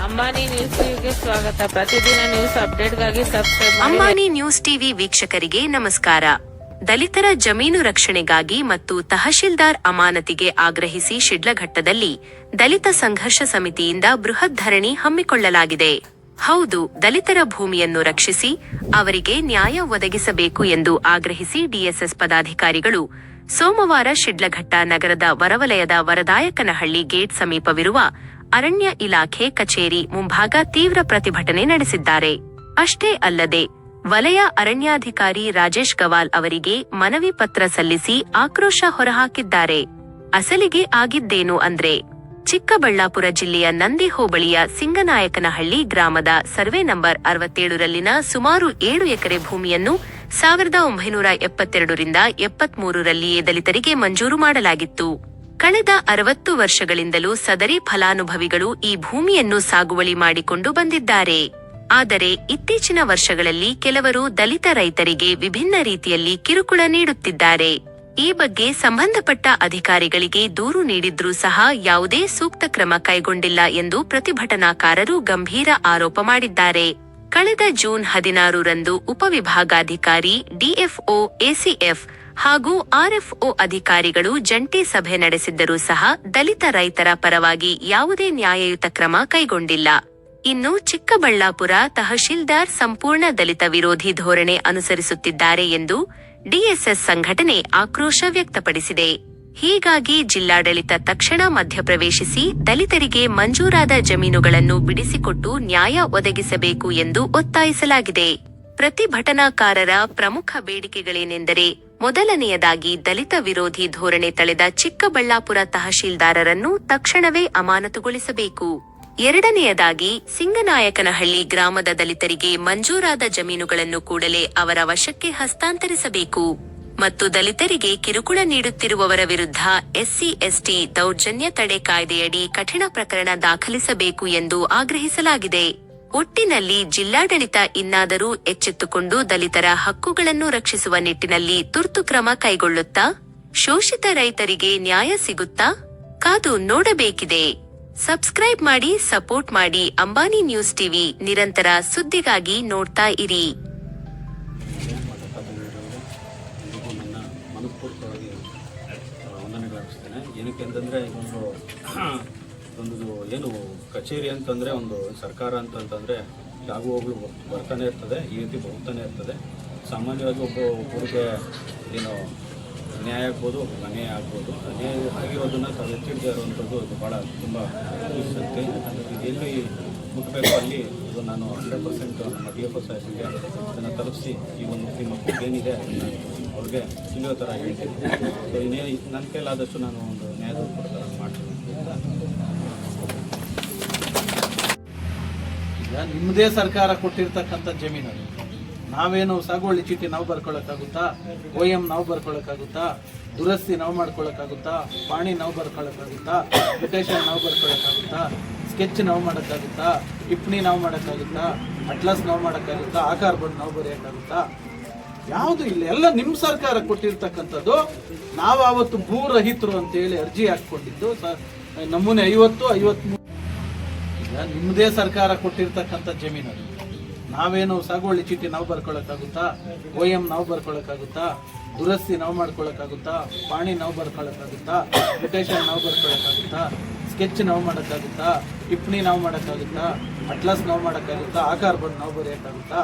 Ambani news ಟಿವಿಗೆ ಸ್ವಾಗತ. ಪ್ರತಿದಿನ ನ್ಯೂಸ್ ಅಪ್ಡೇಟ್ಗಾಗಿ ಸಬ್ಸ್ಕ್ರೈಬ್ ಮಾಡಿ. ಅಂಬಾನಿ ನ್ಯೂಸ್ ಟಿವಿ ವೀಕ್ಷಕರಿಗೆ ನಮಸ್ಕಾರ. ದಲಿತರ ಜಮೀನು ರಕ್ಷಣೆಗಾಗಿ ಮತ್ತು ತಹಶೀಲ್ದಾರ್ ಅಮಾನತಿಗೆ ಆಗ್ರಹಿಸಿ ಶಿಡ್ಲಘಟ್ಟದಲ್ಲಿ ದಲಿತ ಸಂಘರ್ಷ ಸಮಿತಿಯಿಂದ ಬೃಹತ್ ಧರಣಿ ಹಮ್ಮಿಕೊಳ್ಳಲಾಗಿದೆ. ಹೌದು, ದಲಿತರ ಭೂಮಿಯನ್ನು ರಕ್ಷಿಸಿ ಅವರಿಗೆ ನ್ಯಾಯ ಒದಗಿಸಬೇಕು ಎಂದು ಆಗ್ರಹಿಸಿ ಡಿಎಸ್ಎಸ್ ಪದಾಧಿಕಾರಿಗಳು ಸೋಮವಾರ ಶಿಡ್ಲಘಟ್ಟ ನಗರದ ಹೊರವಲಯದ ವರದಾಯಕನಹಳ್ಳಿ ಗೇಟ್ ಸಮೀಪವಿರುವ ಅರಣ್ಯ ಇಲಾಖೆ ಕಚೇರಿ ಮುಂಭಾಗ ತೀವ್ರ ಪ್ರತಿಭಟನೆ ನಡೆಸಿದ್ದಾರೆ. ಅಷ್ಟೇ ಅಲ್ಲದೆ ವಲಯ ಅರಣ್ಯಾಧಿಕಾರಿ ರಾಜೇಶ್ ಗವಾಲ್ ಅವರಿಗೆ ಮನವಿ ಪತ್ರ ಸಲ್ಲಿಸಿ ಆಕ್ರೋಶ ಹೊರಹಾಕಿದ್ದಾರೆ. ಅಸಲಿಗೆ ಆಗಿದ್ದೇನು ಅಂದ್ರೆ, ಚಿಕ್ಕಬಳ್ಳಾಪುರ ಜಿಲ್ಲೆಯ ನಂದಿ ಹೋಬಳಿಯ ಸಿಂಗನಾಯಕನಹಳ್ಳಿ ಗ್ರಾಮದ ಸರ್ವೆ ನಂಬರ್ 67ರಲ್ಲಿನ ಸುಮಾರು 7 ಎಕರೆ ಭೂಮಿಯನ್ನು 1972ರಿಂದ 73ರಲ್ಲಿಯೇ ದಲಿತರಿಗೆ ಮಂಜೂರು ಮಾಡಲಾಗಿತ್ತು. ಕಳೆದ 60 ವರ್ಷಗಳಿಂದಲೂ ಸದರಿ ಫಲಾನುಭವಿಗಳು ಈ ಭೂಮಿಯನ್ನು ಸಾಗುವಳಿ ಮಾಡಿಕೊಂಡು ಬಂದಿದ್ದಾರೆ. ಆದರೆ ಇತ್ತೀಚಿನ ವರ್ಷಗಳಲ್ಲಿ ಕೆಲವರು ದಲಿತ ರೈತರಿಗೆ ವಿಭಿನ್ನ ರೀತಿಯಲ್ಲಿ ಕಿರುಕುಳ ನೀಡುತ್ತಿದ್ದಾರೆ. ಈ ಬಗ್ಗೆ ಸಂಬಂಧಪಟ್ಟ ಅಧಿಕಾರಿಗಳಿಗೆ ದೂರು ನೀಡಿದ್ರೂ ಸಹ ಯಾವುದೇ ಸೂಕ್ತ ಕ್ರಮ ಕೈಗೊಂಡಿಲ್ಲ ಎಂದು ಪ್ರತಿಭಟನಾಕಾರರು ಗಂಭೀರ ಆರೋಪ ಮಾಡಿದ್ದಾರೆ. ಕಳೆದ ಜೂನ್ 16ರಂದು ಉಪವಿಭಾಗಾಧಿಕಾರಿ, ಡಿಎಫ್ಒ, ಎಸಿಎಫ್ ಹಾಗೂ ಆರ್ಎಫ್ಒ ಅಧಿಕಾರಿಗಳು ಜಂಟಿ ಸಭೆ ನಡೆಸಿದ್ದರೂ ಸಹ ದಲಿತ ರೈತರ ಪರವಾಗಿ ಯಾವುದೇ ನ್ಯಾಯಯುತ ಕ್ರಮ ಕೈಗೊಂಡಿಲ್ಲ. ಇನ್ನು ಚಿಕ್ಕಬಳ್ಳಾಪುರ ತಹಶೀಲ್ದಾರ್ ಸಂಪೂರ್ಣ ದಲಿತ ವಿರೋಧಿ ಧೋರಣೆ ಅನುಸರಿಸುತ್ತಿದ್ದಾರೆ ಎಂದು ಡಿಎಸ್ಎಸ್ ಸಂಘಟನೆ ಆಕ್ರೋಶ ವ್ಯಕ್ತಪಡಿಸಿದೆ. ಹೀಗಾಗಿ ಜಿಲ್ಲಾಡಳಿತ ತಕ್ಷಣ ಮಧ್ಯಪ್ರವೇಶಿಸಿ ದಲಿತರಿಗೆ ಮಂಜೂರಾದ ಜಮೀನುಗಳನ್ನು ಬಿಡಿಸಿಕೊಟ್ಟು ನ್ಯಾಯ ಒದಗಿಸಬೇಕು ಎಂದು ಒತ್ತಾಯಿಸಲಾಗಿದೆ. ಪ್ರತಿಭಟನಾಕಾರರ ಪ್ರಮುಖ ಬೇಡಿಕೆಗಳೇನೆಂದರೆ, ಮೊದಲನೆಯದಾಗಿ ದಲಿತ ವಿರೋಧಿ ಧೋರಣೆ ತಳೆದ ಚಿಕ್ಕಬಳ್ಳಾಪುರ ತಹಶೀಲ್ದಾರರನ್ನು ತಕ್ಷಣವೇ ಅಮಾನತುಗೊಳಿಸಬೇಕು. ಎರಡನೆಯದಾಗಿ ಸಿಂಗನಾಯಕನಹಳ್ಳಿ ಗ್ರಾಮದ ದಲಿತರಿಗೆ ಮಂಜೂರಾದ ಜಮೀನುಗಳನ್ನು ಕೂಡಲೇ ಅವರ ವಶಕ್ಕೆ ಹಸ್ತಾಂತರಿಸಬೇಕು ಮತ್ತು ದಲಿತರಿಗೆ ಕಿರುಕುಳ ನೀಡುತ್ತಿರುವವರ ವಿರುದ್ಧ ಎಸ್ಸಿ/ಎಸ್ಟಿ ದೌರ್ಜನ್ಯ ತಡೆ ಕಾಯ್ದೆಯಡಿ ಕಠಿಣ ಪ್ರಕರಣ ದಾಖಲಿಸಬೇಕು ಎಂದು ಆಗ್ರಹಿಸಲಾಗಿದೆ. ಒಟ್ಟಿನಲ್ಲಿ ಜಿಲ್ಲಾಡಳಿತ ಇನ್ನಾದರೂ ಎಚ್ಚೆತ್ತುಕೊಂಡು ದಲಿತರ ಹಕ್ಕುಗಳನ್ನು ರಕ್ಷಿಸುವ ನಿಟ್ಟಿನಲ್ಲಿ ತುರ್ತು ಕ್ರಮ ಕೈಗೊಳ್ಳುತ್ತಾ ಶೋಷಿತ ರೈತರಿಗೆ ನ್ಯಾಯ ಸಿಗುತ್ತಾ ಕಾದು ನೋಡಬೇಕಿದೆ. ಸಬ್ಸ್ಕ್ರೈಬ್ ಮಾಡಿ, ಸಪೋರ್ಟ್ ಮಾಡಿ. ಅಂಬಾನಿ ನ್ಯೂಸ್ ಟಿವಿ ನಿರಂತರ ಸುದ್ದಿಗಾಗಿ ನೋಡ್ತಾ ಇರಿ. ಮನಸ್ಪೂರ್ವಕವಾಗಿ ವಂದನೆಗಳರ್ಪಿಸ್ತೇನೆ. ಏನಕ್ಕೆ ಅಂತಂದರೆ ಒಂದು ಏನು ಕಚೇರಿ ಅಂತಂದರೆ ಒಂದು ಸರ್ಕಾರ ಅಂತಂತಂದರೆ ಯಾಗೂ ಹೋಗ್ಲು ಬರ್ತಾನೆ ಇರ್ತದೆ, ಈ ರೀತಿ ಬರುತ್ತಾನೆ ಇರ್ತದೆ. ಸಾಮಾನ್ಯವಾಗಿ ಒಬ್ಬರಿಗೆ ಏನು ನ್ಯಾಯ ಆಗ್ಬೋದು, ಅನ್ಯಾಯ ಆಗ್ಬೋದು. ಅನ್ಯಾಯ ಆಗಿರೋದನ್ನು ತಾವು ಎತ್ತಿಡ್ದೇ ಇರುವಂಥದ್ದು ಅದು ಭಾಳ ತುಂಬ ಸಂಖ್ಯೆ. ಎಲ್ಲಿ ಮುಟ್ಟಬೇಕು ಅಲ್ಲಿ ಇದು ನಾನು 100% ನಮ್ಮ DFO ಸಾಹೇಬರಿಗೆ ಅದನ್ನು ತಲುಪಿಸಿ ಈ ಒಂದು ನಿಮ್ಮ ಮಕ್ಕಳು ಏನಿದೆ ಅದನ್ನು ಅವ್ರಿಗೆ ತಿಳಿಯೋ ಥರ ಹೇಳ್ತೀನಿ. ಸೊ ನನ್ನ ಕೈಲಾದಷ್ಟು ನಾನು ಒಂದು ನ್ಯಾಯದ ಕೊಡ್ತಾರೆ ಮಾಡ್ತೀನಿ. ಈಗ ನಿಮ್ಮದೇ ಸರ್ಕಾರ ಕೊಟ್ಟಿರ್ತಕ್ಕಂಥ ಜಮೀನು, ನಾವೇನು ಸಾಗುವಳಿ ಚೀಟಿ ನಾವು ಬರ್ಕೊಳ್ಳೋಕ್ಕಾಗುತ್ತಾ? OM ನಾವು ಬರ್ಕೊಳ್ಳೋಕ್ಕಾಗುತ್ತಾ? ದುರಸ್ತಿ ನಾವು ಮಾಡ್ಕೊಳ್ಳೋಕ್ಕಾಗುತ್ತಾ? ಪಾಣಿ ನಾವು ಬರ್ಕೊಳ್ಳೋಕ್ಕಾಗುತ್ತಾ? ಪಿಟೇಷನ್ ನಾವು ಬರ್ಕೊಳ್ಳೋಕ್ಕಾಗುತ್ತಾ? ಸ್ಕೆಚ್ ನಾವು ಮಾಡೋಕ್ಕಾಗುತ್ತಾ? ಟಿಪ್ಪಣಿ ನಾವು ಮಾಡೋಕ್ಕಾಗುತ್ತಾ? ಅಟ್ಲಾಸ್ ನಾವು ಮಾಡೋಕ್ಕಾಗುತ್ತಾ? ಆಕಾರ ಬೋರ್ಡ್ ನಾವು ಬರೆಯೋಕ್ಕಾಗುತ್ತಾ? ಯಾವುದು ಇಲ್ಲ, ಎಲ್ಲ ನಿಮ್ಮ ಸರ್ಕಾರ ಕೊಟ್ಟಿರ್ತಕ್ಕಂಥದ್ದು. ನಾವು ಆವತ್ತು ಭೂರಹಿತರು ಅಂತೇಳಿ ಅರ್ಜಿ ಹಾಕ್ಕೊಂಡಿದ್ದು ನಮೂನೆ 50-53. ಈಗ ನಿಮ್ಮದೇ ಸರ್ಕಾರ ಕೊಟ್ಟಿರ್ತಕ್ಕಂಥ ಜಮೀನು, ನಾವೇನು ಸಾಗುವಳಿ ಚೀಟಿ ನಾವು ಬರ್ಕೊಳ್ಳೋಕ್ಕಾಗುತ್ತಾ? OM ನಾವು ಬರ್ಕೊಳ್ಳೋಕ್ಕಾಗುತ್ತಾ? ದುರಸ್ತಿ ನಾವು ಮಾಡ್ಕೊಳ್ಳೋಕ್ಕಾಗುತ್ತಾ? ಪಾಣಿ ನಾವು ಬರ್ಕೊಳ್ಳೋಕ್ಕಾಗುತ್ತಾ? ಪಿಟೇಷನ್ ನಾವು ಬರ್ಕೊಳ್ಳೋಕ್ಕಾಗುತ್ತಾ? ಸ್ಕೆಚ್ ನಾವು ಮಾಡೋಕ್ಕಾಗುತ್ತಾ? ಟಿಪ್ಪಣಿ ನಾವು ಮಾಡೋಕ್ಕಾಗುತ್ತಾ? ಅಟ್ಲಾಸ್ ನಾವು ಮಾಡೋಕ್ಕಾಗುತ್ತಾ? ಆಕಾರ ಬೋರ್ಡ್ ನಾವು ಬರೆಯೋಕ್ಕಾಗುತ್ತಾ?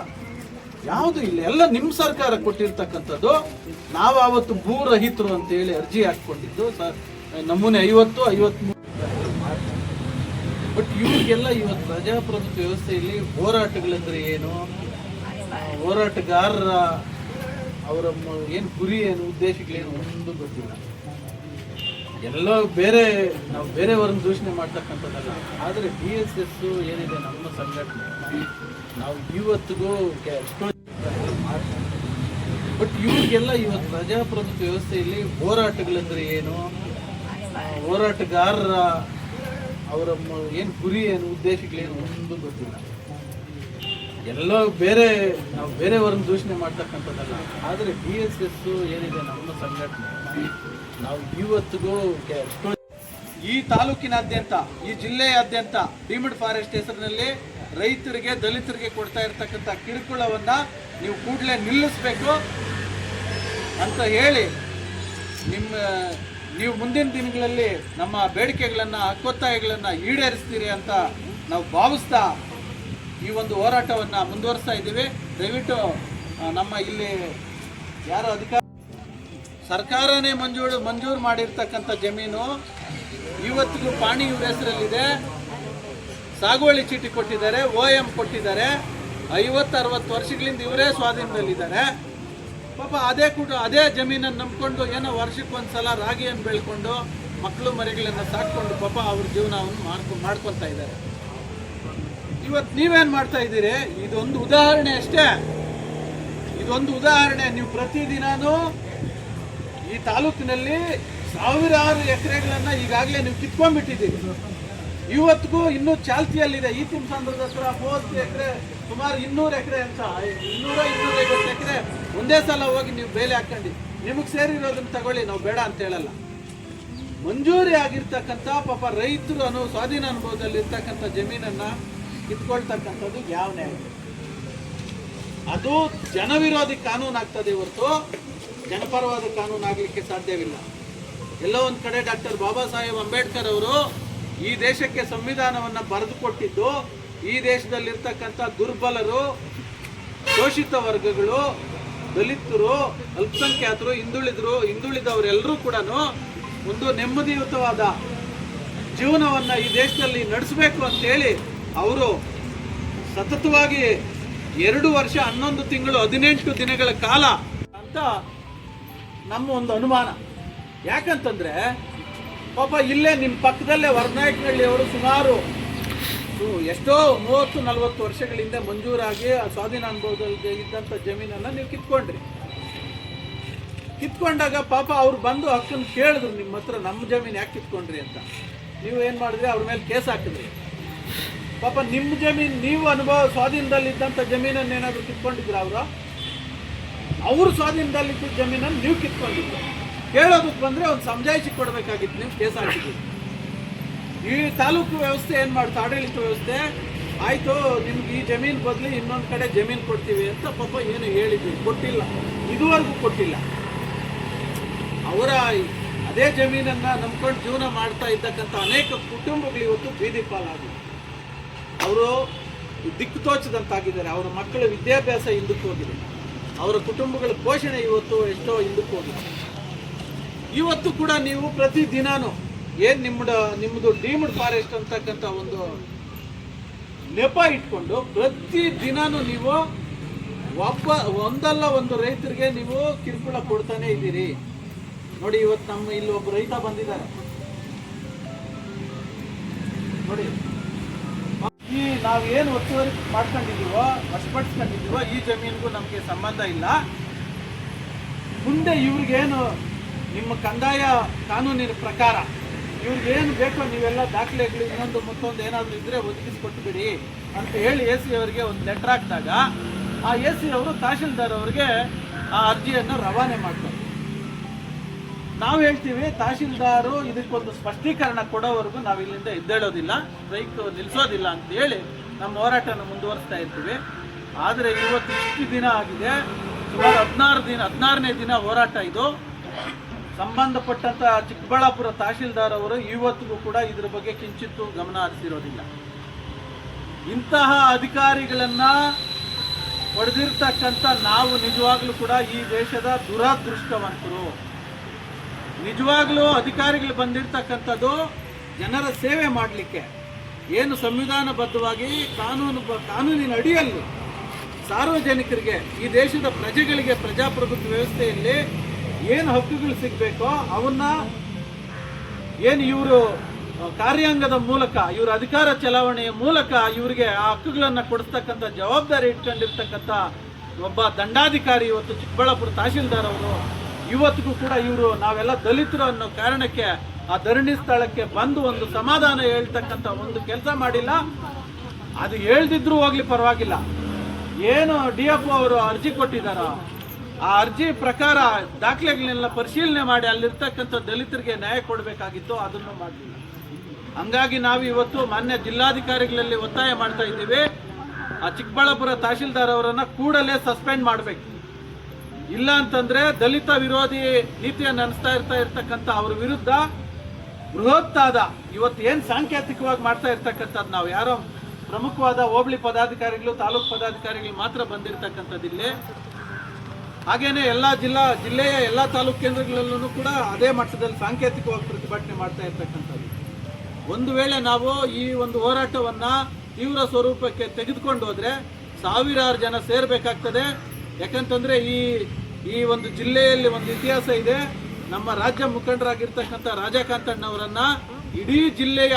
ಯಾವುದು ಇಲ್ಲ, ಎಲ್ಲ ನಿಮ್ಮ ಸರ್ಕಾರ ಕೊಟ್ಟಿರ್ತಕ್ಕಂಥದ್ದು. ನಾವು ಆವತ್ತು ಭೂರಹಿತರು ಅಂತೇಳಿ ಅರ್ಜಿ ಹಾಕ್ಕೊಂಡಿದ್ದು ನಮೂನೆ 50-53. ಬಟ್ ಇವ್ರಿಗೆಲ್ಲ ಇವತ್ತು ಪ್ರಜಾಪ್ರಭುತ್ವ ವ್ಯವಸ್ಥೆಯಲ್ಲಿ ಹೋರಾಟಗಳಂದ್ರೆ ಏನು, ಹೋರಾಟಗಾರರ ಅವರ ಏನು ಗುರಿ ಏನು, ಉದ್ದೇಶಗಳೇನು ಒಂದು ಗೊತ್ತಿಲ್ಲ. ಎಲ್ಲೋ ನಾವು ಬೇರೆಯವರನ್ನು ದೂಷಣೆ ಮಾಡ್ತಕ್ಕಂಥದ್ದಲ್ಲ. ಆದರೆ DSS ಏನಿದೆ ನಮ್ಮ ಸಂಘಟನೆ, ನಾವು ಇವತ್ತಿಗೂ ಬಟ್ ಇವ್ರಿಗೆಲ್ಲ ಇವತ್ತು ಪ್ರಜಾಪ್ರಭುತ್ವ ವ್ಯವಸ್ಥೆಯಲ್ಲಿ ಹೋರಾಟಗಳಂದ್ರೆ ಏನು, ಹೋರಾಟಗಾರರ ಅವರ ಏನು ಗುರಿ ಏನು, ಉದ್ದೇಶಗಳೇನು ಒಂದು ಗೊತ್ತಿಲ್ಲ. ಎಲ್ಲೋ ನಾವು ಬೇರೆಯವರನ್ನು ದೂಷಣೆ ಮಾಡ್ತಕ್ಕಂಥದ್ದಲ್ಲ. ಆದರೆ DSS ಏನಿದೆ ನಮ್ಮ ಸಂಘಟನೆ, ನಾವು ಇವತ್ತಿಗೂ ಈ ತಾಲೂಕಿನಾದ್ಯಂತ, ಈ ಜಿಲ್ಲೆಯಾದ್ಯಂತ ಡೀಮ್ಡ್ ಫಾರೆಸ್ಟ್ ಹೆಸರಿನಲ್ಲಿ ರೈತರಿಗೆ, ದಲಿತರಿಗೆ ಕೊಡ್ತಾ ಇರ್ತಕ್ಕಂಥ ಕಿರುಕುಳವನ್ನ ನೀವು ಕೂಡಲೇ ನಿಲ್ಲಿಸಬೇಕು ಅಂತ ಹೇಳಿ ನೀವು ಮುಂದಿನ ದಿನಗಳಲ್ಲಿ ನಮ್ಮ ಬೇಡಿಕೆಗಳನ್ನು, ಹಕ್ಕೊತ್ತಾಯಗಳನ್ನು ಈಡೇರಿಸ್ತೀರಿ ಅಂತ ನಾವು ಭಾವಿಸ್ತಾ ಈ ಒಂದು ಹೋರಾಟವನ್ನು ಮುಂದುವರಿಸ್ತಾ ಇದ್ದೀವಿ. ದಯವಿಟ್ಟು ನಮ್ಮ ಇಲ್ಲಿ ಯಾರು ಸರ್ಕಾರನೇ ಮಂಜೂರು ಮಾಡಿರ್ತಕ್ಕಂಥ ಜಮೀನು ಇವತ್ತಿಗೂ ಪಾಣಿ ಇವ್ರ ಹೆಸರಲ್ಲಿದೆ. ಸಾಗುವಳಿ ಚೀಟಿ ಕೊಟ್ಟಿದ್ದಾರೆ, OM ಕೊಟ್ಟಿದ್ದಾರೆ. 50-60 ವರ್ಷಗಳಿಂದ ಇವರೇ ಸ್ವಾಧೀನದಲ್ಲಿದ್ದಾರೆ. ಪಾಪ ಅದೇ ಜಮೀನನ್ನು ನಂಬ್ಕೊಂಡು ಏನೋ ವರ್ಷಕ್ಕೊಂದ್ಸಲ ರಾಗಿಯನ್ನು ಬೆಳ್ಕೊಂಡು ಮಕ್ಕಳು ಮರಿಗಳನ್ನು ಸಾಕ್ಕೊಂಡು ಪಾಪ ಅವ್ರ ಜೀವನವನ್ನು ಮಾಡ್ಕೊತಾ ಇದ್ದಾರೆ. ಇವತ್ತು ನೀವೇನು ಮಾಡ್ತಾ ಇದ್ದೀರಿ? ಇದೊಂದು ಉದಾಹರಣೆ ಅಷ್ಟೇ. ಇದೊಂದು ಉದಾಹರಣೆ. ನೀವು ಪ್ರತಿದಿನನೂ ಈ ತಾಲೂಕಿನಲ್ಲಿ ಸಾವಿರಾರು ಎಕರೆಗಳನ್ನ ಈಗಾಗಲೇ ನೀವು ಕಿತ್ಕೊಂಡ್ಬಿಟ್ಟಿದ್ದೀರಿ. ಇವತ್ತಿಗೂ ಇನ್ನೂ ಚಾಲ್ತಿಯಲ್ಲಿದೆ. ಈ ತಿಮ್ಸಂದ್ರದ ಹತ್ರ 30 ಎಕರೆ, ಸುಮಾರು 200 ಎಕರೆ ಅಂತ 200-250 ಎಕರೆ ಒಂದೇ ಸಲ ಹೋಗಿ ನೀವು ಬೇಲೆ ಹಾಕೊಂಡಿದ್ದೀರಿ. ನಿಮಗೆ ಸೇರಿರೋದನ್ನ ತಗೊಳ್ಳಿ, ನಾವು ಬೇಡ ಅಂತ ಹೇಳಲ್ಲ. ಮಂಜೂರಿ ಆಗಿರ್ತಕ್ಕಂಥ ಪಾಪ ರೈತರು ಸ್ವಾಧೀನ ಅನುಭವದಲ್ಲಿ ಇರ್ತಕ್ಕಂಥ ಜಮೀನನ್ನ ಕಿತ್ಕೊಳ್ತಕ್ಕಂಥದ್ದು ಯಾವ ನ್ಯಾಯ? ಅದು ಜನವಿರೋಧಿ ಕಾನೂನು ಆಗ್ತದೆ ಹೊರತು ಜನಪರವಾದ ಕಾನೂನು ಆಗಲಿಕ್ಕೆ ಸಾಧ್ಯವಿಲ್ಲ. ಎಲ್ಲೋ ಒಂದು ಕಡೆ ಡಾಕ್ಟರ್ ಬಾಬಾ ಸಾಹೇಬ್ ಅಂಬೇಡ್ಕರ್ ಅವರು ಈ ದೇಶಕ್ಕೆ ಸಂವಿಧಾನವನ್ನು ಬರೆದು ಕೊಟ್ಟಿದ್ದು ಈ ದೇಶದಲ್ಲಿರ್ತಕ್ಕಂಥ ದುರ್ಬಲರು, ಶೋಷಿತ ವರ್ಗಗಳು, ದಲಿತರು, ಅಲ್ಪಸಂಖ್ಯಾತರು, ಹಿಂದುಳಿದವರೆಲ್ಲರೂ ಕೂಡ ಒಂದು ನೆಮ್ಮದಿಯುತವಾದ ಜೀವನವನ್ನು ಈ ದೇಶದಲ್ಲಿ ನಡೆಸಬೇಕು ಅಂತೇಳಿ ಅವರು ಸತತವಾಗಿ 2 ವರ್ಷ 11 ತಿಂಗಳು 18 ದಿನಗಳ ಕಾಲ ಅಂತ ನಮ್ಮ ಒಂದು ಅನುಮಾನ. ಯಾಕಂತಂದ್ರೆ ಪಾಪ ಇಲ್ಲೇ ನಿಮ್ಮ ಪಕ್ಕದಲ್ಲೇ ವರನಾಯಕನಹಳ್ಳಿ ಅವರು ಸುಮಾರು ಎಷ್ಟೋ 30-40 ವರ್ಷಗಳಿಂದ ಮಂಜೂರಾಗಿ ಸ್ವಾಧೀನ ಅನುಭವದಲ್ಲಿ ಇದ್ದಂಥ ಜಮೀನನ್ನು ನೀವು ಕಿತ್ಕೊಂಡಾಗ ಪಾಪ ಅವ್ರು ಬಂದು ಹಕ್ಕನ್ನು ಕೇಳಿದ್ರು ನಿಮ್ಮ ಹತ್ರ, ನಮ್ಮ ಜಮೀನು ಯಾಕೆ ಕಿತ್ಕೊಂಡ್ರಿ ಅಂತ. ನೀವು ಏನು ಮಾಡಿದ್ರಿ? ಅವ್ರ ಮೇಲೆ ಕೇಸ್ ಹಾಕಿದ್ರಿ. ಪಾಪ ನಿಮ್ಮ ಜಮೀನು, ನೀವು ಸ್ವಾಧೀನದಲ್ಲಿದ್ದಂಥ ಜಮೀನನ್ನು ಏನಾದರೂ ಕಿತ್ಕೊಂಡಿದ್ರ? ಅವರು ಸ್ವಾಧೀನದಲ್ಲಿದ್ದ ಜಮೀನನ್ನು ನೀವು ಕಿತ್ಕೊಂಡಿದ್ರು. ಕೇಳೋದಕ್ಕೆ ಬಂದರೆ ಒಂದು ಸಮಜಾಯಿಷಿ ಕೊಡಬೇಕಾಗಿತ್ತು, ನೀವು ಕೇಸ್ ಹಾಕಿದ್ರಿ. ಈ ತಾಲೂಕು ವ್ಯವಸ್ಥೆ ಏನು ಮಾಡ್ತಾ, ಆಡಳಿತ ವ್ಯವಸ್ಥೆ, ಆಯಿತು ನಿಮ್ಗೆ ಈ ಜಮೀನು ಬದಲು ಇನ್ನೊಂದು ಕಡೆ ಜಮೀನು ಕೊಡ್ತೀವಿ ಅಂತ ಪಾಪ ಏನು ಹೇಳಿದ್ವಿ, ಕೊಟ್ಟಿಲ್ಲ, ಇದುವರೆಗೂ ಕೊಟ್ಟಿಲ್ಲ. ಅವರ ಅದೇ ಜಮೀನನ್ನು ನಂಬ್ಕೊಂಡು ಜೀವನ ಮಾಡ್ತಾ ಇದ್ದಕ್ಕಂಥ ಅನೇಕ ಕುಟುಂಬಗಳು ಇವತ್ತು ಬೀದಿ ಪಾಲಾಗಿವೆ. ಅವರು ದಿಕ್ಕು ತೋಚದಂತಾಗಿದ್ದಾರೆ. ಅವರ ಮಕ್ಕಳ ವಿದ್ಯಾಭ್ಯಾಸ ಹಿಂದಕ್ಕೆ ಹೋಗಿದೆ. ಅವರ ಕುಟುಂಬಗಳ ಪೋಷಣೆ ಇವತ್ತು ಎಷ್ಟೋ ಹಿಂದಕ್ಕೆ ಹೋಗಿದೆ. ಇವತ್ತು ಕೂಡ ನೀವು ಪ್ರತಿದಿನಾನು ಏನು ನಿಮ್ಮದು ಡೀಮ್ಡ್ ಫಾರೆಸ್ಟ್ ಅಂತಕ್ಕಂಥ ಒಂದು ನೆಪ ಇಟ್ಕೊಂಡು ಪ್ರತಿದಿನಾನು ನೀವು ಒಂದಲ್ಲ ಒಂದು ರೈತರಿಗೆ ನೀವು ಕಿರುಕುಳ ಕೊಡ್ತಾನೆ ಇದ್ದೀರಿ. ನೋಡಿ, ಇವತ್ತು ನಮ್ಮ ಇಲ್ಲಿ ಒಬ್ಬ ರೈತ ಬಂದಿದ್ದಾರೆ ನೋಡಿ. ಈ ನಾವೇನು ಒತ್ತುವರಿ ಮಾಡ್ಕೊಂಡಿದ್ದೀವೋ, ವಶಪಡಿಸ್ಕೊಂಡಿದ್ದೀವೋ, ಈ ಜಮೀನಿಗೂ ನಮಗೆ ಸಂಬಂಧ ಇಲ್ಲ. ಮುಂದೆ ಇವ್ರಿಗೇನು ನಿಮ್ಮ ಕಂದಾಯ ಕಾನೂನಿನ ಪ್ರಕಾರ ಇವ್ರಿಗೇನು ಬೇಕೋ ನೀವೆಲ್ಲ ದಾಖಲೆಗಳು ಇನ್ನೊಂದು ಮತ್ತೊಂದು ಏನಾದರೂ ಇದ್ದರೆ ಒದಗಿಸ್ಕೊಟ್ಬಿಡಿ ಅಂತ ಹೇಳಿ AC ಅವರಿಗೆ ಒಂದು ಲೆಟರ್ ಹಾಕಿದಾಗ ಆ AC ಅವರು ತಹಶೀಲ್ದಾರ್ ಅವರಿಗೆ ಆ ಅರ್ಜಿಯನ್ನು ರವಾನೆ ಮಾಡ್ತಾರೆ. ನಾವು ಹೇಳ್ತೀವಿ, ತಹಶೀಲ್ದಾರು ಇದಕ್ಕೊಂದು ಸ್ಪಷ್ಟೀಕರಣ ಕೊಡೋವರೆಗೂ ನಾವು ಇಲ್ಲಿಂದ ಎದ್ದೇಳೋದಿಲ್ಲ, ಸ್ಟ್ರೈಕ್ ನಿಲ್ಲಿಸೋದಿಲ್ಲ ಅಂತ ಹೇಳಿ ನಮ್ಮ ಹೋರಾಟನ ಮುಂದುವರಿಸ್ತಾ ಇರ್ತೀವಿ. ಆದರೆ ಇವತ್ತು ಇಷ್ಟು ದಿನ ಆಗಿದೆ, ಸುಮಾರು 16ನೇ ದಿನ ಹೋರಾಟ ಇದು. ಸಂಬಂಧಪಟ್ಟಂಥ ಚಿಕ್ಕಬಳ್ಳಾಪುರ ತಹಶೀಲ್ದಾರ್ ಅವರು ಇವತ್ತಿಗೂ ಕೂಡ ಇದ್ರ ಬಗ್ಗೆ ಕಿಂಚಿತ್ತೂ ಗಮನ ಹರಿಸಿರೋದಿಲ್ಲ. ಇಂತಹ ಅಧಿಕಾರಿಗಳನ್ನು ಹೊಡೆದಿರ್ತಕ್ಕಂಥ ನಾವು ನಿಜವಾಗ್ಲೂ ಕೂಡ ಈ ದೇಶದ ದುರಾದೃಷ್ಟವಂತರು. ನಿಜವಾಗ್ಲೂ ಅಧಿಕಾರಿಗಳು ಬಂದಿರತಕ್ಕಂಥದ್ದು ಜನರ ಸೇವೆ ಮಾಡಲಿಕ್ಕೆ, ಏನು ಸಂವಿಧಾನಬದ್ಧವಾಗಿ ಕಾನೂನಿನ ಅಡಿಯಲ್ಲಿ ಸಾರ್ವಜನಿಕರಿಗೆ, ಈ ದೇಶದ ಪ್ರಜೆಗಳಿಗೆ ಪ್ರಜಾಪ್ರಭುತ್ವ ವ್ಯವಸ್ಥೆಯಲ್ಲಿ ಏನು ಹಕ್ಕುಗಳು ಸಿಗಬೇಕೋ ಅವನ್ನ ಏನು ಇವರು ಕಾರ್ಯಾಂಗದ ಮೂಲಕ, ಇವರ ಅಧಿಕಾರ ಚಲಾವಣೆಯ ಮೂಲಕ ಇವರಿಗೆ ಆ ಹಕ್ಕುಗಳನ್ನು ಕೊಡಿಸ್ತಕ್ಕಂಥ ಜವಾಬ್ದಾರಿ ಇಟ್ಕೊಂಡಿರ್ತಕ್ಕಂಥ ಒಬ್ಬ ದಂಡಾಧಿಕಾರಿ ಇವತ್ತು ಚಿಕ್ಕಬಳ್ಳಾಪುರ ತಹಶೀಲ್ದಾರ್ ಅವರು ಇವತ್ತಿಗೂ ಕೂಡ ಇವರು ನಾವೆಲ್ಲ ದಲಿತರು ಅನ್ನೋ ಕಾರಣಕ್ಕೆ ಆ ಧರಣಿ ಸ್ಥಳಕ್ಕೆ ಬಂದು ಒಂದು ಸಮಾಧಾನ ಹೇಳ್ತಕ್ಕಂಥ ಒಂದು ಕೆಲಸ ಮಾಡಿಲ್ಲ. ಅದು ಹೇಳ್ದಿದ್ರು ಹೋಗ್ಲಿ ಪರವಾಗಿಲ್ಲ. ಏನು DFO ಅವರು ಅರ್ಜಿ ಕೊಟ್ಟಿದ್ದಾರೋ ಆ ಅರ್ಜಿ ಪ್ರಕಾರ ದಾಖಲೆಗಳನ್ನೆಲ್ಲ ಪರಿಶೀಲನೆ ಮಾಡಿ ಅಲ್ಲಿರ್ತಕ್ಕಂಥ ದಲಿತರಿಗೆ ನ್ಯಾಯ ಕೊಡಬೇಕಾಗಿತ್ತು, ಅದನ್ನು ಮಾಡಲಿಲ್ಲ. ಹಂಗಾಗಿ ನಾವು ಇವತ್ತು ಮಾನ್ಯ ಜಿಲ್ಲಾಧಿಕಾರಿಗಳಲ್ಲಿ ಒತ್ತಾಯ ಮಾಡ್ತಾ ಇದ್ದೀವಿ, ಆ ಚಿಕ್ಕಬಳ್ಳಾಪುರ ತಹಶೀಲ್ದಾರ್ ಅವರನ್ನು ಕೂಡಲೇ ಸಸ್ಪೆಂಡ್ ಮಾಡಬೇಕು. ಇಲ್ಲ ಅಂತಂದ್ರೆ ದಲಿತ ವಿರೋಧಿ ನೀತಿಯನ್ನು ಅನುಸ್ತಾ ಇರ್ತಕ್ಕಂಥ ಅವ್ರ ವಿರುದ್ಧ ಬೃಹತ್ತಾದ ಇವತ್ತು ಏನು ಸಾಂಕೇತಿಕವಾಗಿ ಮಾಡ್ತಾ ಇರ್ತಕ್ಕಂಥದ್ದು, ನಾವು ಯಾರೋ ಪ್ರಮುಖವಾದ ಹೋಬಳಿ ಪದಾಧಿಕಾರಿಗಳು ತಾಲೂಕು ಪದಾಧಿಕಾರಿಗಳು ಮಾತ್ರ ಬಂದಿರತಕ್ಕಂಥದ್ದಿಲ್ಲಿ, ಹಾಗೇನೆ ಎಲ್ಲ ಜಿಲ್ಲೆಯ ಎಲ್ಲ ತಾಲೂಕು ಕೇಂದ್ರಗಳಲ್ಲೂ ಕೂಡ ಅದೇ ಮಟ್ಟದಲ್ಲಿ ಸಾಂಕೇತಿಕವಾಗಿ ಪ್ರತಿಭಟನೆ ಮಾಡ್ತಾ ಇರ್ತಕ್ಕಂಥದ್ದು. ಒಂದು ವೇಳೆ ನಾವು ಈ ಒಂದು ಹೋರಾಟವನ್ನ ತೀವ್ರ ಸ್ವರೂಪಕ್ಕೆ ತೆಗೆದುಕೊಂಡು ಹೋದ್ರೆ ಸಾವಿರಾರು ಜನ ಸೇರ್ಬೇಕಾಗ್ತದೆ. ಯಾಕಂತಂದ್ರೆ ಈ ಒಂದು ಜಿಲ್ಲೆಯಲ್ಲಿ ಒಂದು ಇತಿಹಾಸ ಇದೆ. ನಮ್ಮ ರಾಜ್ಯ ಮುಖಂಡರಾಗಿರ್ತಕ್ಕಂಥ ರಾಜಕಾಂತಣ್ಣವರನ್ನ ಇಡೀ ಜಿಲ್ಲೆಯ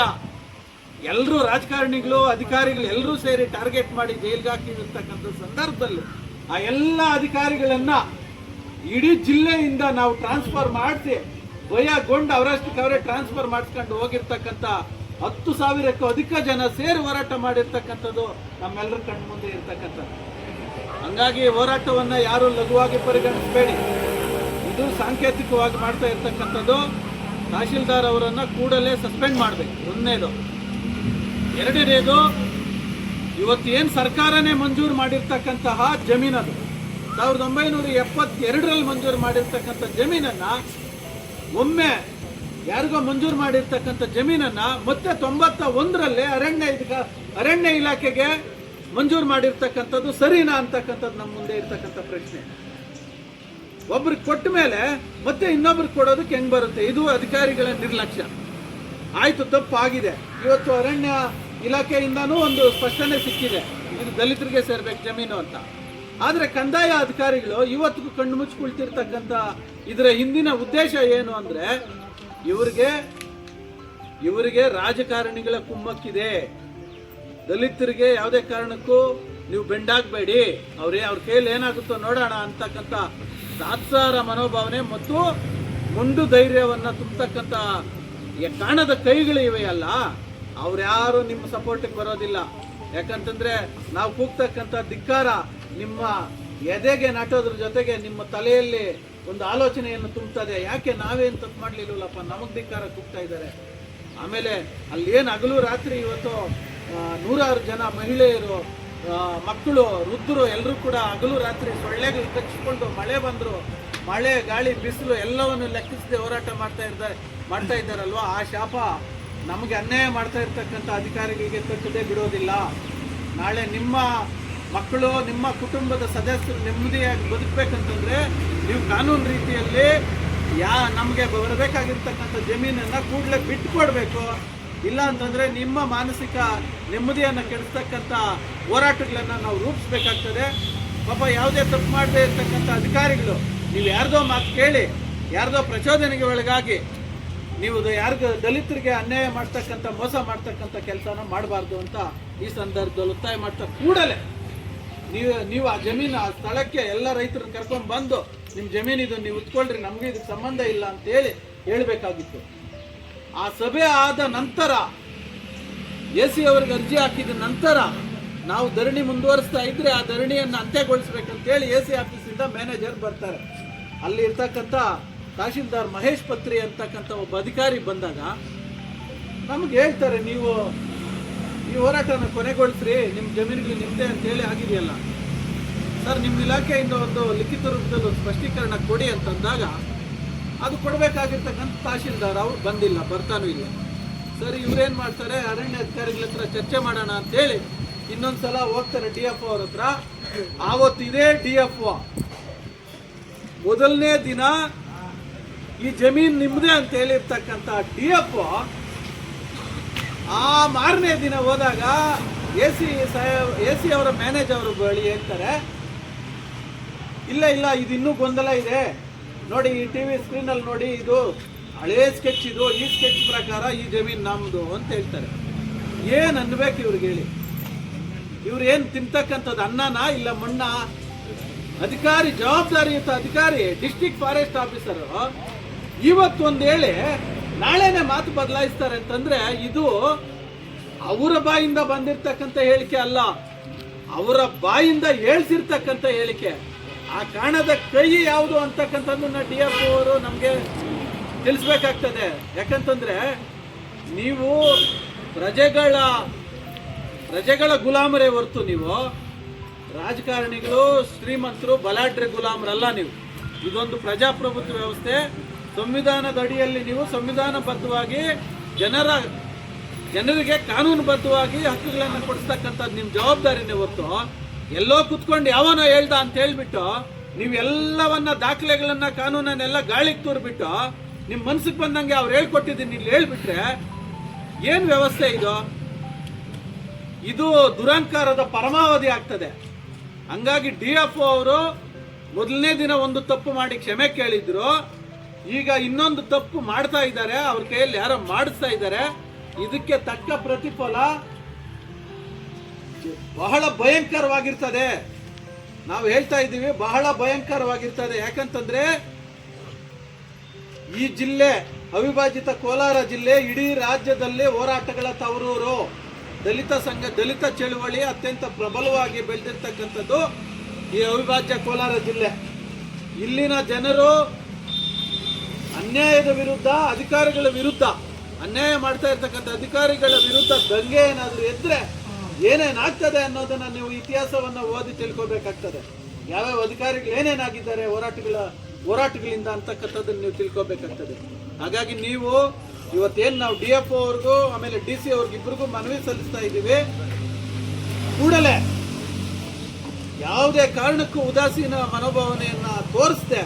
ಎಲ್ಲರೂ ರಾಜಕಾರಣಿಗಳು ಅಧಿಕಾರಿಗಳು ಎಲ್ಲರೂ ಸೇರಿ ಟಾರ್ಗೆಟ್ ಮಾಡಿ ಜೈಲ್ಗೆ ಹಾಕಿರ್ತಕ್ಕಂಥ ಸಂದರ್ಭದಲ್ಲಿ ಆ ಎಲ್ಲ ಅಧಿಕಾರಿಗಳನ್ನ ಇಡೀ ಜಿಲ್ಲೆಯಿಂದ ನಾವು ಟ್ರಾನ್ಸ್ಫರ್ ಮಾಡಿಸಿ ಭಯಗೊಂಡು ಅವರಷ್ಟಕ್ಕೆ ಅವರೇ ಟ್ರಾನ್ಸ್ಫರ್ ಮಾಡಿಸ್ಕೊಂಡು ಹೋಗಿರ್ತಕ್ಕಂಥ 10,000ಕ್ಕೂ ಅಧಿಕ ಜನ ಸೇರಿ ಹೋರಾಟ ಮಾಡಿರ್ತಕ್ಕಂಥದ್ದು ನಮ್ಮೆಲ್ಲರ ಕಣ್ಣು ಮುಂದೆ ಇರ್ತಕ್ಕಂಥದ್ದು. ಹಂಗಾಗಿ ಹೋರಾಟವನ್ನ ಯಾರು ಲಘುವಾಗಿ ಪರಿಗಣಿಸಬೇಡಿ. ಇದು ಸಾಂಕೇತಿಕವಾಗಿ ಮಾಡ್ತಾ ಇರ್ತಕ್ಕಂಥದ್ದು. ತಹಶೀಲ್ದಾರ್ ಅವರನ್ನ ಕೂಡಲೇ ಸಸ್ಪೆಂಡ್ ಮಾಡಬೇಕು, ಒಂದನೇದು. ಎರಡನೇದು, ಇವತ್ತು ಏನು ಸರ್ಕಾರನೇ ಮಂಜೂರು ಮಾಡಿರ್ತಕ್ಕಂತಹ ಜಮೀನದು 1972ರಲ್ಲಿ ಮಂಜೂರು ಮಾಡಿರ್ತಕ್ಕಂಥ ಜಮೀನನ್ನ ಒಮ್ಮೆ ಯಾರಿಗೋ ಮಂಜೂರು ಮಾಡಿರ್ತಕ್ಕಂಥ ಜಮೀನನ್ನ ಮತ್ತೆ 91ರಲ್ಲಿ ಅರಣ್ಯ ಇಲಾಖೆಗೆ ಮಂಜೂರು ಮಾಡಿರ್ತಕ್ಕಂಥದ್ದು ಸರಿನಾ ಅಂತಕ್ಕಂಥದ್ದು ನಮ್ಮ ಮುಂದೆ ಇರ್ತಕ್ಕಂಥ ಪ್ರಶ್ನೆ. ಒಬ್ರಿಗೆ ಕೊಟ್ಟ ಮೇಲೆ ಮತ್ತೆ ಇನ್ನೊಬ್ರಿಗೆ ಕೊಡೋದಕ್ಕೆ ಹೆಂಗ್ ಬರುತ್ತೆ? ಇದು ಅಧಿಕಾರಿಗಳ ನಿರ್ಲಕ್ಷ್ಯ. ಆಯ್ತು, ತಪ್ಪಾಗಿದೆ. ಇವತ್ತು ಅರಣ್ಯ ಇಲಾಖೆಯಿಂದನೂ ಒಂದು ಸ್ಪಷ್ಟನೆ ಸಿಕ್ಕಿದೆ, ಇದು ದಲಿತರಿಗೆ ಸೇರ್ಬೇಕು ಜಮೀನು ಅಂತ. ಆದ್ರೆ ಕಂದಾಯ ಅಧಿಕಾರಿಗಳು ಇವತ್ತಿಗೂ ಕಣ್ಣು ಮುಚ್ಚಿಕೊಳ್ತಿರ್ತಕ್ಕಂಥ ಇದರ ಹಿಂದಿನ ಉದ್ದೇಶ ಏನು ಅಂದ್ರೆ ಇವರಿಗೆ ರಾಜಕಾರಣಿಗಳ ಕುಮ್ಮಕ್ಕಿದೆ. ದಲಿತರಿಗೆ ಯಾವುದೇ ಕಾರಣಕ್ಕೂ ನೀವು ಬೆಂಡಾಗಬೇಡಿ, ಅವ್ರ ಕೈಯಲ್ಲಿ ಏನಾಗುತ್ತೋ ನೋಡೋಣ ಅಂತಕ್ಕಂಥ ತಾತ್ಸಾರ ಮನೋಭಾವನೆ ಮತ್ತು ಮೊಂಡು ಧೈರ್ಯವನ್ನ ತುಂಬತಕ್ಕಂಥ ಕಾಣದ ಕೈಗಳು ಇವೆಯಲ್ಲ, ಅವ್ರ್ಯಾರು ನಿಮ್ಮ ಸಪೋರ್ಟಿಗೆ ಬರೋದಿಲ್ಲ. ಯಾಕಂತಂದ್ರೆ ನಾವು ಕೂಗ್ತಕ್ಕಂಥ ಧಿಕ್ಕಾರ ನಿಮ್ಮ ಎದೆಗೆ ನಾಟೋದ್ರ ಜೊತೆಗೆ ನಿಮ್ಮ ತಲೆಯಲ್ಲಿ ಒಂದು ಆಲೋಚನೆಯನ್ನು ತುಂಬುತ್ತದೆ. ಯಾಕೆ ನಾವೇನು ತಪ್ಪು ಮಾಡ್ಲಿಲ್ಲಪ್ಪ, ನಮಗ್ ಧಿಕ್ಕಾರ ಕೂಗ್ತಾ ಇದ್ದಾರೆ. ಆಮೇಲೆ ಅಲ್ಲಿ ಏನು ಹಗಲು ರಾತ್ರಿ ಇವತ್ತು 100 ಜನ ಮಹಿಳೆಯರು, ಮಕ್ಕಳು, ವೃದ್ಧರು ಎಲ್ಲರೂ ಕೂಡ ಹಗಲು ರಾತ್ರಿ ಸೊಳ್ಳೆಗಳು ಕಚ್ಚಿಕೊಂಡು ಮಳೆ ಬಂದ್ರು, ಮಳೆ ಗಾಳಿ ಬಿಸಿಲು ಎಲ್ಲವನ್ನು ಲೆಕ್ಕಿಸದೆ ಹೋರಾಟ ಮಾಡ್ತಾ ಇದ್ದಾರಲ್ವಾ, ಆ ಶಾಪ ನಮಗೆ ಅನ್ಯಾಯ ಮಾಡ್ತಾ ಇರ್ತಕ್ಕಂಥ ಅಧಿಕಾರಿಗಳಿಗೆ ತಟ್ಟದೆ ಬಿಡೋದಿಲ್ಲ. ನಾಳೆ ನಿಮ್ಮ ಮಕ್ಕಳು, ನಿಮ್ಮ ಕುಟುಂಬದ ಸದಸ್ಯರು ನೆಮ್ಮದಿಯಾಗಿ ಬದುಕಬೇಕಂತಂದ್ರೆ ನೀವು ಕಾನೂನು ರೀತಿಯಲ್ಲಿ ನಮಗೆ ಬರಬೇಕಾಗಿರ್ತಕ್ಕಂಥ ಜಮೀನನ್ನ ಕೂಡಲೇ ಬಿಟ್ಟು ಕೊಡಬೇಕು. ಇಲ್ಲ ಅಂತಂದ್ರೆ ನಿಮ್ಮ ಮಾನಸಿಕ ನೆಮ್ಮದಿಯನ್ನು ಕೆಡಿಸ್ತಕ್ಕಂಥ ಹೋರಾಟಗಳನ್ನ ನಾವು ರೂಪಿಸ್ಬೇಕಾಗ್ತದೆ. ಪಾಪ ಯಾವುದೇ ತಪ್ಪು ಮಾಡದೇ ಇರ್ತಕ್ಕಂಥ ಅಧಿಕಾರಿಗಳು, ನೀವು ಯಾರ್ದೋ ಮಾತು ಕೇಳಿ ಯಾರ್ದೋ ಪ್ರಚೋದನೆಗೆ ಒಳಗಾಗಿ ನೀವು ಯಾರಿಗೂ ದಲಿತರಿಗೆ ಅನ್ಯಾಯ ಮಾಡ್ತಕ್ಕಂಥ ಮೋಸ ಮಾಡ್ತಕ್ಕಂಥ ಕೆಲಸನ ಮಾಡಬಾರ್ದು ಅಂತ ಈ ಸಂದರ್ಭದಲ್ಲಿ ಒತ್ತಾಯ ಮಾಡ್ತಾ ಕೂಡಲೇ ನೀವು ಆ ಜಮೀನು, ಆ ಸ್ಥಳಕ್ಕೆ ಎಲ್ಲ ರೈತರನ್ನ ಕರ್ಕೊಂಡು ಬಂದು ನಿಮ್ಮ ಜಮೀನಿದು ನೀವು ಉತ್ಕೊಳ್ರಿ, ನಮಗೆ ಇದಕ್ಕೆ ಸಂಬಂಧ ಇಲ್ಲ ಅಂತೇಳಿ ಹೇಳ್ಬೇಕಾಗಿತ್ತು. ಆ ಸಭೆ ಆದ ನಂತರ AC ಅವರಿಗೆ ಅರ್ಜಿ ಹಾಕಿದ ನಂತರ ನಾವು ಧರಣಿ ಮುಂದುವರಿಸ್ತಾ ಇದ್ರೆ ಆ ಧರಣಿಯನ್ನು ಅಂತ್ಯಗೊಳಿಸ್ಬೇಕಂತೇಳಿ AC ಆಫೀಸಿಂದ ಮ್ಯಾನೇಜರ್ ಬರ್ತಾರೆ. ಅಲ್ಲಿ ಇರ್ತಕ್ಕಂಥ ತಹಶೀಲ್ದಾರ್ ಮಹೇಶ್ ಪತ್ರಿ ಅಂತಕ್ಕಂಥ ಒಬ್ಬ ಅಧಿಕಾರಿ ಬಂದಾಗ ನಮ್ಗೆ ಹೇಳ್ತಾರೆ, ನೀವು ಈ ಹೋರಾಟನ ಕೊನೆಗೊಳಿಸ್ರಿ, ನಿಮ್ಮ ಜಮೀನುಗಳು ನಿಮ್ಮದೇ ಅಂತೇಳಿ ಆಗಿದೆಯಲ್ಲ ಸರ್, ನಿಮ್ಮ ಇಲಾಖೆಯಿಂದ ಒಂದು ಲಿಖಿತ ರೂಪದಲ್ಲಿ ಒಂದು ಸ್ಪಷ್ಟೀಕರಣ ಕೊಡಿ ಅಂತಂದಾಗ ಅದು ಕೊಡಬೇಕಾಗಿರ್ತಕ್ಕಂಥ ತಹಶೀಲ್ದಾರ್ ಅವ್ರು ಬಂದಿಲ್ಲ, ಬರ್ತಾನೂ ಇಲ್ಲ. ಸರಿ, ಇವ್ರೇನು ಮಾಡ್ತಾರೆ, ಅರಣ್ಯ ಅಧಿಕಾರಿಗಳ ಹತ್ರ ಚರ್ಚೆ ಮಾಡೋಣ ಅಂತೇಳಿ ಇನ್ನೊಂದ್ಸಲ ಹೋಗ್ತಾರೆ DFO ಅವ್ರ ಹತ್ರ. ಆವತ್ತು ಇದೇ DFO ಮೊದಲನೇ ದಿನ ಈ ಜಮೀನು ನಿಮ್ಮದೇ ಅಂತ ಹೇಳಿರ್ತಕ್ಕಂಥ DFO ಆ ಮಾರನೇ ದಿನ ಹೋದಾಗ AC ಅವರ ಮ್ಯಾನೇಜರ್ ಅವರು ಬಳಿ ಹೇಳ್ತಾರೆ, ಇಲ್ಲ ಇದು ಇನ್ನೂ ಗೊಂದಲ ಇದೆ ನೋಡಿ, ಈ TV ಸ್ಕ್ರೀನಲ್ಲಿ ನೋಡಿ, ಇದು ಹಳೇ ಸ್ಕೆಚ್, ಇದು ಈ ಸ್ಕೆಚ್ ಪ್ರಕಾರ ಈ ಜಮೀನು ನಮ್ಮದು ಅಂತ ಹೇಳ್ತಾರೆ. ಏನು ಅನ್ಬೇಕು ಇವ್ರಿಗೆ ಹೇಳಿ? ಇವ್ರು ಏನು ತಿಂತಕ್ಕಂಥದ್ದು ಅನ್ನನ ಇಲ್ಲ ಮಣ್ಣ? ಅಧಿಕಾರಿ, ಜವಾಬ್ದಾರಿಯುತ ಅಧಿಕಾರಿ, ಡಿಸ್ಟ್ರಿಕ್ಟ್ ಫಾರೆಸ್ಟ್ ಆಫೀಸರ್ ಇವತ್ತು ಒಂದು ಹೇಳಿ ನಾಳೆನೆ ಮಾತು ಬದಲಾಯಿಸ್ತಾರೆ ಅಂತಂದ್ರೆ ಇದು ಅವರ ಬಾಯಿಂದ ಬಂದಿರ್ತಕ್ಕಂಥ ಹೇಳಿಕೆ ಅಲ್ಲ, ಅವರ ಬಾಯಿಂದ ಹೇಳ್ಸಿರ್ತಕ್ಕಂಥ ಹೇಳಿಕೆ. ಆ ಕಾಣದ ಕೈ ಯಾವುದು ಅಂತಕ್ಕಂಥದ್ದನ್ನ DFO ಅವರು ನಮಗೆ ತಿಳಿಸ್ಬೇಕಾಗ್ತದೆ. ಯಾಕಂತಂದ್ರೆ ನೀವು ಪ್ರಜೆಗಳ ಗುಲಾಮರೇ ಹೊರತು ನೀವು ರಾಜಕಾರಣಿಗಳು, ಶ್ರೀಮಂತರು, ಬಲಾಢ್ಯ ಗುಲಾಮರಲ್ಲ. ನೀವು ಇದೊಂದು ಪ್ರಜಾಪ್ರಭುತ್ವ ವ್ಯವಸ್ಥೆ. ಸಂವಿಧಾನದ ಅಡಿಯಲ್ಲಿ ನೀವು ಸಂವಿಧಾನಬದ್ಧವಾಗಿ ಜನರಿಗೆ ಕಾನೂನುಬದ್ಧವಾಗಿ ಹಕ್ಕುಗಳನ್ನು ಕೊಡಿಸ್ತಕ್ಕಂಥದ್ದು ನಿಮ್ಮ ಜವಾಬ್ದಾರಿನೇ ಹೊರತು ಎಲ್ಲೋ ಕುತ್ಕೊಂಡು ಯಾವನೋ ಹೇಳ್ದ ಅಂತ ಹೇಳ್ಬಿಟ್ಟು ನೀವೆಲ್ಲವನ್ನ ದಾಖಲೆಗಳನ್ನ ಕಾನೂನನ್ನೆಲ್ಲ ಗಾಳಿಗೆ ತೂರ್ಬಿಟ್ಟು ನಿಮ್ಮ ಮನ್ಸಿಗೆ ಬಂದಂಗೆ ಅವ್ರು ಹೇಳ್ಕೊಟ್ಟಿದ್ದೀನಿ ಇಲ್ಲಿ ಹೇಳ್ಬಿಟ್ರೆ ಏನು ವ್ಯವಸ್ಥೆ ಇದು? ಇದು ದುರಹಂಕಾರದ ಪರಮಾವಧಿ ಆಗ್ತದೆ. ಹಂಗಾಗಿ DFO ಅವರು ಮೊದಲನೇ ದಿನ ಒಂದು ತಪ್ಪು ಮಾಡಿ ಕ್ಷಮೆ ಕೇಳಿದ್ರು. ಈಗ ಇನ್ನೊಂದು ತಪ್ಪು ಮಾಡ್ತಾ ಇದ್ದಾರೆ, ಅವ್ರ ಕೈಯಲ್ಲಿ ಯಾರೋ ಮಾಡಿಸ್ತಾ ಇದ್ದಾರೆ. ಇದಕ್ಕೆ ತಕ್ಕ ಪ್ರತಿಫಲ ಬಹಳ ಭಯಂಕರವಾಗಿರ್ತದೆ. ನಾವು ಹೇಳ್ತಾ ಇದ್ದೀವಿ, ಬಹಳ ಭಯಂಕರವಾಗಿರ್ತದೆ. ಯಾಕಂತಂದ್ರೆ ಈ ಜಿಲ್ಲೆ, ಅವಿಭಾಜಿತ ಕೋಲಾರ ಜಿಲ್ಲೆ ಇಡೀ ರಾಜ್ಯದಲ್ಲಿ ಹೋರಾಟಗಳ ತವರೂರು. ದಲಿತ ಚಳುವಳಿ ಅತ್ಯಂತ ಪ್ರಬಲವಾಗಿ ಬೆಳೆದಿರ್ತಕ್ಕಂಥದ್ದು ಈ ಅವಿಭಾಜ್ಯ ಕೋಲಾರ ಜಿಲ್ಲೆ. ಇಲ್ಲಿನ ಜನರು ಅನ್ಯಾಯದ ವಿರುದ್ಧ, ಅಧಿಕಾರಿಗಳ ವಿರುದ್ಧ, ಅನ್ಯಾಯ ಮಾಡ್ತಾ ಇರ್ತಕ್ಕಂಥ ಅಧಿಕಾರಿಗಳ ವಿರುದ್ಧ ದಂಗೆ ಏನಾದರೂ ಎದ್ರೆ ಏನೇನಾಗ್ತದೆ ಅನ್ನೋದನ್ನ ನೀವು ಇತಿಹಾಸವನ್ನ ಓದಿ ತಿಳ್ಕೊಬೇಕಾಗ್ತದೆ. ಯಾವ್ಯಾವ ಅಧಿಕಾರಿಗಳು ಏನೇನಾಗಿದ್ದಾರೆ ಹೋರಾಟಗಳಿಂದ ಅಂತಕ್ಕಂಥದ್ದನ್ನು ನೀವು ತಿಳ್ಕೊಬೇಕಾಗ್ತದೆ. ಹಾಗಾಗಿ ನೀವು ಇವತ್ತೇನು ನಾವು DFO ಅವ್ರಿಗೂ ಆಮೇಲೆ DC ಅವ್ರಿಗಿಬ್ಬರಿಗೂ ಮನವಿ ಸಲ್ಲಿಸ್ತಾ ಇದ್ದೀವಿ, ಕೂಡಲೇ ಯಾವುದೇ ಕಾರಣಕ್ಕೂ ಉದಾಸೀನ ಮನೋಭಾವನೆಯನ್ನ ತೋರಿಸದೆ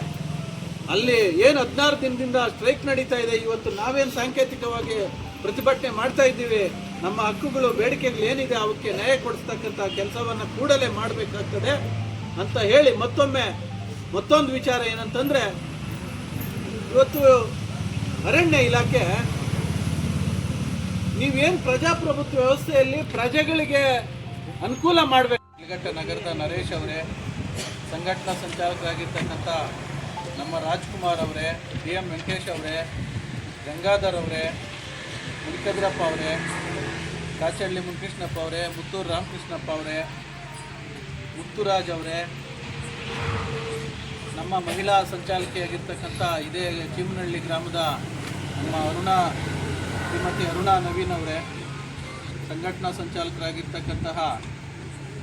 ಅಲ್ಲಿ ಏನು 16 ದಿನದಿಂದ ಸ್ಟ್ರೈಕ್ ನಡೀತಾ ಇದೆ, ಇವತ್ತು ನಾವೇನು ಸಾಂಕೇತಿಕವಾಗಿ ಪ್ರತಿಭಟನೆ ಮಾಡ್ತಾ ಇದ್ದೀವಿ, ನಮ್ಮ ಹಕ್ಕುಗಳು, ಬೇಡಿಕೆಗಳು ಏನಿದೆ ಅವಕ್ಕೆ ನ್ಯಾಯ ಕೊಡಿಸ್ತಕ್ಕಂಥ ಕೆಲಸವನ್ನ ಕೂಡಲೇ ಮಾಡಬೇಕಾಗ್ತದೆ ಅಂತ ಹೇಳಿ ಮತ್ತೊಂದು ವಿಚಾರ ಏನಂತಂದ್ರೆ, ಇವತ್ತು ಅರಣ್ಯ ಇಲಾಖೆ ನೀವೇನು ಪ್ರಜಾಪ್ರಭುತ್ವ ವ್ಯವಸ್ಥೆಯಲ್ಲಿ ಪ್ರಜೆಗಳಿಗೆ ಅನುಕೂಲ ಮಾಡಬೇಕು. ಯಲಘಟ್ಟ ನಗರದ ನರೇಶ್ ಅವರೇ, ಸಂಘಟನಾ ಸಂಚಾಲಕರಾಗಿರ್ತಕ್ಕಂಥ ನಮ್ಮ ರಾಜ್ಕುಮಾರ್ ಅವರೇ, DM ವೆಂಕಟೇಶ್ ಅವರೇ, ಗಂಗಾಧರ್ ಅವರೇ, ಮುನಿಕದ್ರಪ್ಪ ಅವರೇ, ಕಾಚಹಳ್ಳಿ ಮುನಿಕೃಷ್ಣಪ್ಪ ಅವರೇ, ಮುತ್ತೂರು ರಾಮಕೃಷ್ಣಪ್ಪ ಅವರೇ, ಮುತ್ತುರಾಜ್ ಅವರೇ, ನಮ್ಮ ಮಹಿಳಾ ಸಂಚಾಲಕಿಯಾಗಿರ್ತಕ್ಕಂಥ ಇದೇ ಚೀಮನಹಳ್ಳಿ ಗ್ರಾಮದ ನಮ್ಮ ಶ್ರೀಮತಿ ಅರುಣಾ ನವೀನ್ ಅವರೇ, ಸಂಘಟನಾ ಸಂಚಾಲಕರಾಗಿರ್ತಕ್ಕಂತಹ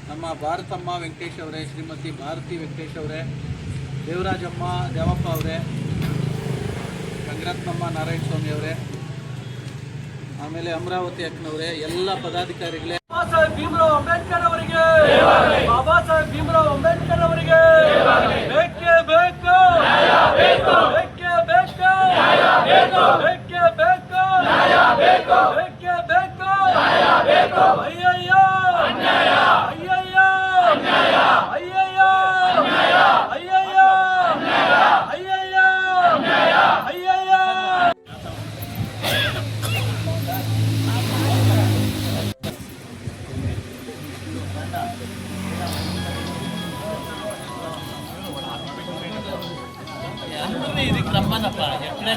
ನಮ್ಮ ಭಾರತಮ್ಮ ವೆಂಕಟೇಶ್ ಅವರೇ, ಶ್ರೀಮತಿ ಭಾರತಿ ವೆಂಕಟೇಶ್ ಅವರೇ, ದೇವಪ್ಪ ಅವರೇ, ಗಂಗರತ್ನಮ್ಮ ನಾರಾಯಣ ಸ್ವಾಮಿ ಅವರೇ, ಆಮೇಲೆ ಅಮರಾವತಿ ಅಕ್ಕನವರೇ, ಎಲ್ಲ ಪದಾಧಿಕಾರಿಗಳೇ, ಬಾಬಾ ಸಾಹೇಬ್ ಭೀಮರಾವ್ ಅಂಬೇಡ್ಕರ್ ಅವರಿಗೆ ಬೇಕೇ ಬೇಕು, ಬೇಕೇ ಬೇಕು, ಬೇಕೇ ಬೇಕು, ಬೇಕೇ ಬೇಕು. ಅಯ್ಯಯ್ಯೋ ಅಯ್ಯಯ್ಯೋ ಅಯ್ಯಯ್ಯೋ ಅಯ್ಯಯ್ಯೋ ಅಯ್ಯಯ್ಯೋ ಅಯ್ಯಯ್ಯೋ. ಇದಕ್ಕೆ ನಮ್ಮನಪ್ಪ ಎಕಡೆ